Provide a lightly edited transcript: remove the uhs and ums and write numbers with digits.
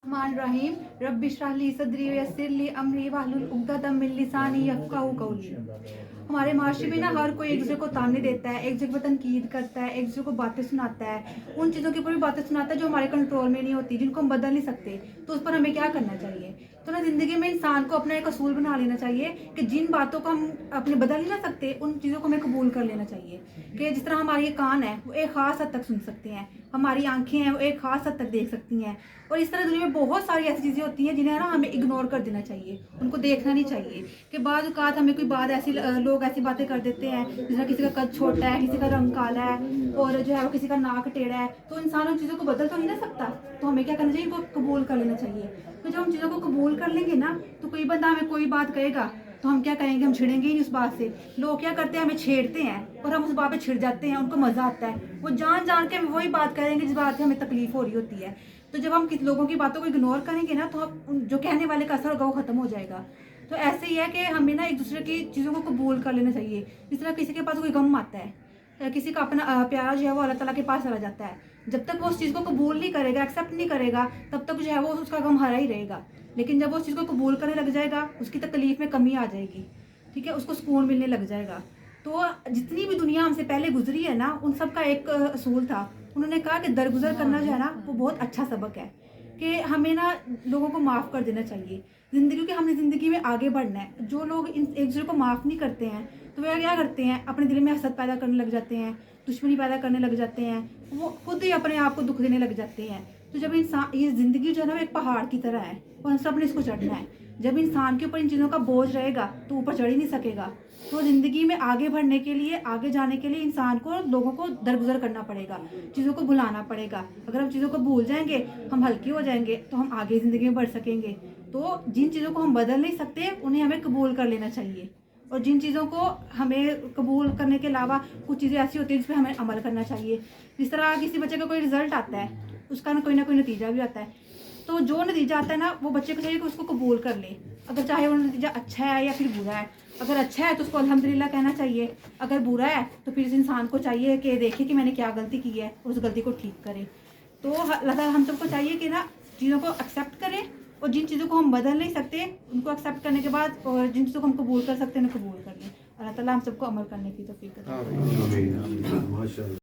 रहमान रहीम rabbi इश्रह ली सदरी वयस्सिर ली अमरी वाहलुल उक़दतम मिन लिसानी यफ़क़हू क़ौली। हमारे माशरे में ना हर कोई एक दूसरे को ताने देता है, एक दूसरे को तनकीद करता है, एक दूसरे को बातें सुनाता है, उन चीज़ों के ऊपर भी बातें सुनाता है जो हमारे कंट्रोल में नहीं होती, जिनको हम बदल नहीं सकते। तो उस पर हमें क्या करना चाहिए? तो ना ज़िंदगी में इंसान को अपना एक असूल बना लेना चाहिए कि जिन बातों को हम अपने बदल नहीं ना सकते, उन चीज़ों को हमें कबूल कर लेना चाहिए। कि जिस तरह हमारे ये कान है वो एक ख़ास हद तक सुन सकते हैं, हमारी आंखें हैं वो एक ख़ास हद तक देख सकती हैं, और इस तरह दुनिया में बहुत सारी ऐसी चीज़ें होती हैं जिन्हें ना हमें इग्नोर कर देना चाहिए, उनको देखना नहीं चाहिए। कि बाद औक़ात हमें कोई बात ऐसी लोग ऐसी बातें कर देते हैं, जिस तरह किसी का कद छोटा है, किसी का रंग काला है, और जो है वो किसी का नाक टेढ़ा है, तो इंसान उन चीज़ों को बदल तो नहीं ना सकता। तो हमें क्या करना चाहिए? इनको कबूल कर लेना चाहिए। तो जब हम चीज़ों को कबूल कर लेंगे ना, तो कोई बंदा हमें कोई बात कहेगा तो हम क्या कहेंगे? हम छिड़ेंगे ही नहीं उस बात से। लोग क्या करते हैं? हमें छेड़ते हैं और हम उस बात पे छिड़ जाते हैं, उनको मज़ा आता है। वो जान जान के हमें वही बात करेंगे जिस बात से हमें तकलीफ हो रही होती है। तो जब हम किस लोगों की बातों को इग्नोर करेंगे ना, तो हम जो कहने वाले का असर होगा वो खत्म हो जाएगा। तो ऐसे ही है कि हमें ना एक दूसरे की चीज़ों को कबूल कर लेना चाहिए। जिस तरह किसी के पास कोई गम आता है, किसी का अपना प्यार जो है वो अल्लाह ताला के पास चला जाता है। जब तक वो उस चीज़ को कबूल नहीं करेगा, एक्सेप्ट नहीं करेगा, तब तक जो है वो उसका गम हरा ही रहेगा। लेकिन जब वो उस चीज़ को कबूल करने लग जाएगा, उसकी तकलीफ में कमी आ जाएगी, ठीक है, उसको सुकून मिलने लग जाएगा। तो जितनी भी दुनिया हमसे पहले गुजरी है ना, उन सब का एक असूल था। उन्होंने कहा कि दरगुजर करना जो है ना वो बहुत अच्छा सबक है, कि हमें ना लोगों को माफ़ कर देना चाहिए ज़िंदगी के। हमने ज़िंदगी में आगे बढ़ना है। जो लोग एक दूसरे को माफ़ नहीं करते हैं, तो वह क्या करते हैं? अपने दिल में हसद पैदा करने लग जाते हैं, दुश्मनी पैदा करने लग जाते हैं, वो खुद ही अपने आप को दुख देने लग जाते हैं। तो जब इंसान, ये ज़िंदगी जो है ना वो एक पहाड़ की तरह है और हम सब ने इसको चढ़ना है। जब इंसान के ऊपर इन चीज़ों का बोझ रहेगा तो ऊपर चढ़ ही नहीं सकेगा। तो ज़िंदगी में आगे बढ़ने के लिए, आगे जाने के लिए इंसान को लोगों को दरगुजर करना पड़ेगा, चीज़ों को भुलाना पड़ेगा। अगर हम चीज़ों को भूल जाएंगे, हम हल्के हो जाएंगे, तो हम आगे ज़िंदगी में बढ़ सकेंगे। तो जिन चीज़ों को हम बदल नहीं सकते उन्हें हमें कबूल कर लेना चाहिए, और जिन चीज़ों को हमें कबूल करने के अलावा कुछ चीज़ें ऐसी होती हैं जिस पे हमें अमल करना चाहिए। जिस तरह किसी बच्चे का कोई रिजल्ट आता है, उसका ना कोई नतीजा भी आता है। तो जो नतीजा आता है ना, वो बच्चे को चाहिए कि उसको कबूल कर ले, अगर चाहे वो नतीजा अच्छा है या फिर बुरा है। अगर अच्छा है तो उसको अल्हम्दुलिल्लाह कहना चाहिए, अगर बुरा है तो फिर इस इंसान को चाहिए कि देखे कि मैंने क्या गलती की है और उस गलती को ठीक करे। तो अल्लाह ताला हम सबको चाहिए कि ना चीज़ों को एक्सेप्ट करें, और जिन चीज़ों को हम बदल नहीं सकते उनको एक्सेप्ट करने के बाद, और जिन चीज़ों को हम कबूल कर सकते हैं उन्हें कबूल कर लें। अल्लाह ताला हम सबको अमल करने की तौफीक दे। आमीन, आमीन, माशाअल्लाह।